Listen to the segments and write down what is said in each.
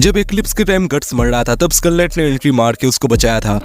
जब एक्लिप्स के time guts मर रहा था तब स्कल नाइट ने एंट्री मार के उसको बचाया था।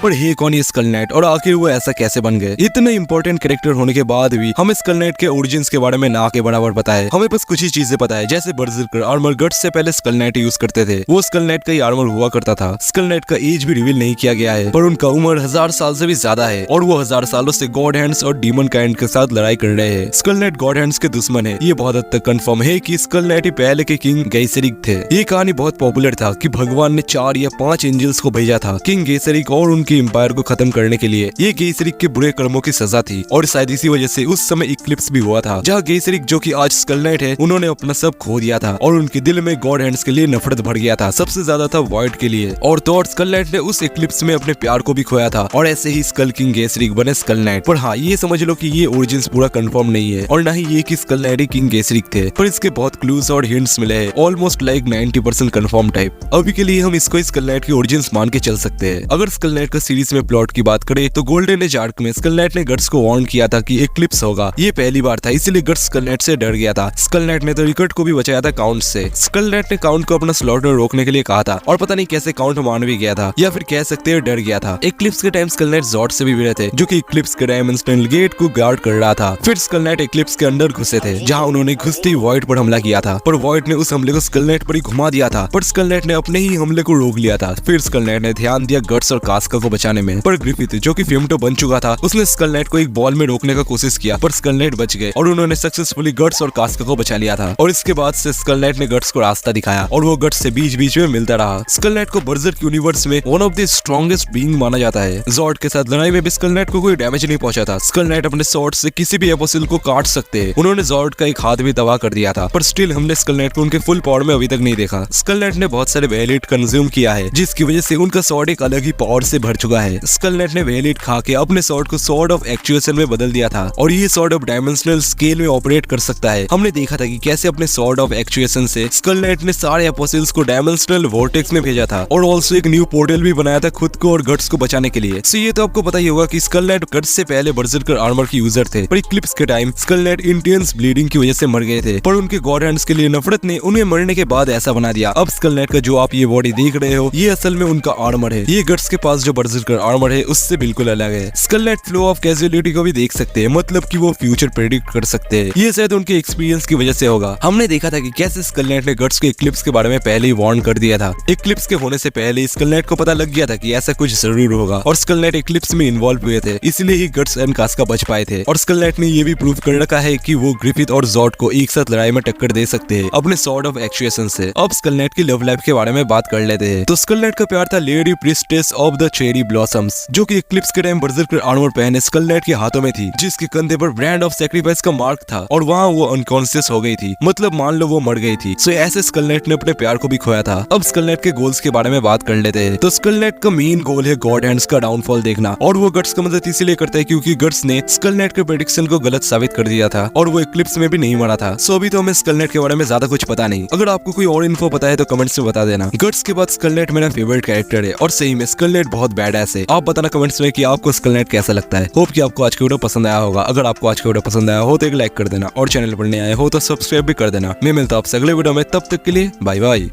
पर हे कौन ये स्कल नाइट और आखिर वो ऐसा कैसे बन गए? इतने इंपॉर्टेंट कैरेक्टर होने के बाद भी हमें स्कल नाइट के ओरिजिन्स के बारे में ना के बराबर पता है। हमें बस कुछ ही चीजें पता है, जैसे बर्जर्कर आर्मर गट्स से पहले स्कल नाइट यूज करते थे। वो स्कल नाइट का ही आर्मर हुआ करता था। स्कल नाइट का एज भी रिवील नहीं किया गया है, पर उनका उम्र 1000 साल से भी ज्यादा है और वो 1000 सालों से गॉड हैंड्स और डीमन काइंड के साथ लड़ाई कर रहे हैं। स्कल नाइट गॉड हैंड्स के दुश्मन है। ये बहुत हद तक कंफर्म है कि स्कल नाइट ही पहले के किंग गैसेरिक थे। ये कहानी बहुत पॉपुलर था कि भगवान ने 4 या 5 एंजल्स को भेजा था किंग गैसेरिक और उनकी एम्पायर को खत्म करने के लिए। ये गैसेरिक के बुरे कर्मों की सजा थी और शायद इसी वजह से उस समय इक्लिप्स भी हुआ था, जहाँ गैसेरिक जो कि आज स्कल नाइट है, उन्होंने अपना सब खो दिया था और उनके दिल में गॉड हैंड्स के लिए नफरत भर गया था। सबसे ज्यादा था वॉइड के लिए, और तो स्कल नाइट ने उस इक्लिप्स में अपने प्यार को भी खोया था और ऐसे ही स्कल किंग गैसेरिक बने स्कल नाइट। पर हाँ, ये समझ लो कि ये ओरिजिन्स पूरा कंफर्म नहीं है और ना ही ये कि स्कल नाइट ही किंग गैसेरिक थे, पर इसके बहुत क्लूज और हिंट्स मिले हैं, ऑलमोस्ट लाइक 90% कंफर्म टाइप। अभी के लिए हम इसको स्कल नाइट की ओरिजिन्स मान के चल सकते हैं। अगर स्कल नाइट का सीरीज में प्लॉट की बात करें तो गोल्डन एज आर्क में स्कल नाइट ने गट्स को वार्न किया था कि एक्लिप्स होगा। ये पहली बार था, इसीलिए गट्स स्कल नाइट से डर गया था। स्कल नाइट ने तो रिकट को भी बचाया था काउंट से। स्कल नाइट ने काउंट को अपना स्लॉटर रोकने के लिए कहा था और पता नहीं कैसे काउंट मान भी गया था, या फिर कह सकते हैं डर गया था। एक्लिप्स के टाइम स्कल नाइट जॉर्ड से भी भिड़े थे, जो कि एक्लिप्स के डायमेंशनल गेट को गार्ड कर रहा था। फिर स्कल नाइट एक्लिप्स के अंदर घुसे थे, जहाँ उन्होंने घुसते ही वॉइड पर हमला किया था, पर वॉइड ने उस हमले को स्कल नाइट पर ही घुमा दिया था, पर स्कल नाइट ने अपने ही हमले को रोक लिया था। फिर स्कल नाइट ने ध्यान दिया गट्स और कास्का को बचाने में, पर ग्रिफिथ जो कि फेमटो बन चुका था, उसने स्कल नाइट को एक बॉल में रोकने का कोशिश किया, पर स्कल नाइट बच गए और उन्होंने सक्सेसफुली गट्स और कास्का को बचा लिया था। और इसके बाद से स्कल नाइट ने गट्स को रास्ता दिखाया और वो गट्स से बीच बीच में मिलता रहा। स्कल नाइट को बर्जर्क यूनिवर्स में one of the strongest being माना जाता है। जॉर्ड के साथ लड़ाई में भी स्कल नाइट को कोई डैमेज नहीं पहुंचा था। स्कल नाइट अपने स्वॉर्ड से किसी भी एपोसिल को काट सकते हैं। उन्होंने जॉर्ड का एक हाथ भी तबाह कर दिया था, पर स्टिल हमने स्कल नाइट को उनके फुल पावर में अभी तक नहीं देखा। स्कल नाइट ने बहुत सारे वेलिट कंज्यूम किया है, जिसकी वजह से उनका स्वॉर्ड एक अलग ही पावर से भर चुका है। स्कल नाइट ने वेलिट खा के अपने स्वॉर्ड को स्वॉर्ड ऑफ एक्चुएशन में बदल दिया था और ये स्वॉर्ड ऑफ डायमेंशनल स्केल में ऑपरेट कर सकता है। हमने देखा था कि कैसे अपने स्वॉर्ड ऑफ एक्चुएशन से स्कल नाइट ने सारे एपोसिल्स को डायमेंशनल वोर्टेक्स में भेजा था और ऑल्सो एक न्यू पोर्टल भी बनाया था खुद को और गट्स को बचाने के लिए। सो ये तो आपको पता ही होगा कि स्कल नाइट गट्स से पहले बर्जर्कर आर्मर के यूजर थे, पर इक्लिप्स के time Skull Knight intense bleeding की वजह से मर गए थे, पर उनके गॉड हैंड्स के लिए नफरत ने उन्हें मरने के बाद ऐसा बना दिया। अब स्कल नाइट का जो आप ये बॉडी देख रहे हो, ये असल में उनका आर्मर है। ये गट्स के पास जो बर्जर्कर आर्मर है उससे बिल्कुल अलग है। Skull Knight flow of causality को भी देख सकते हैं, मतलब कि वो फ्यूचर प्रेडिक्ट कर सकते हैं। ये शायद उनके एक्सपीरियंस की वजह से होगा। हमने देखा था कि कैसे स्कल नाइट ने गट्स को इक्लिप्स के बारे में पहले ही वार्न कर दिया था। इक्लिप्स के होने से पहले स्कल नाइट को पता लग गया था कि ऐसा कुछ जरूर होगा और स्कल नाइट इक्लिप्स में इन्वॉल्व हुए थे, इसलिए ही गट्स एंड कास्का बच पाए थे। और स्कल नाइट ने ये भी प्रूव कर रखा है कि वो ग्रिफिथ और जॉर्ड को एक साथ लड़ाई में टक्कर दे सकते हैं अपने स्वॉर्ड ऑफ एक्चुएशन से। अब स्कल नाइट की लव लाइफ के बारे में बात कर लेते हैं। तो स्कल नाइट का प्यार था lady priestess of the cherry blossoms, जो कि इक्लिप्स के टाइम बर्जर्कर आर्मर पहने स्कल नाइट के हाथों में थी, जिसके कंधे पर ब्रांड ऑफ सैक्रिफाइस का मार्क था और वहाँ वो अनकॉन्शियस हो गई थी, मतलब मान लो वो मर गई थी। सो ऐसे स्कल नाइट ने अपने प्यार को भी खोया था। अब स्कल नाइट के गोल्स के बारे में बात कर लेते हैं। तो स्कल नाइट का मेन गोल है गॉड हैंड्स का डाउनफॉल देखना, और वो गट्स का मदद इसीलिए करता है क्योंकि गट्स ने स्कल नाइट के प्रेडिक्शन को गलत साबित कर दिया था और वो इक्लिप्स में भी नहीं मरा था। सो अभी तो हमें स्कल नाइट के बारे में ज्यादा कुछ पता नहीं। अगर आपको कोई और इन्फो पता है तो कमेंट्स में बता देना। गट्स के बाद स्कल नाइट मेरा फेवरेट कैरेक्टर है और सही में स्कल नाइट बहुत बैडएस है। आप बताना कमेंट्स में कि आपको स्कल नाइट कैसा लगता है। होप कि आपको आज का वीडियो पसंद आया होगा। अगर आपको आज का वीडियो पसंद आया हो तो एक लाइक कर देना और चैनल पर नए आए हो तो सब्सक्राइब भी कर देना। मैं मिलता हूं आपसे अगले वीडियो में, तब तक के लिए बाय बाय।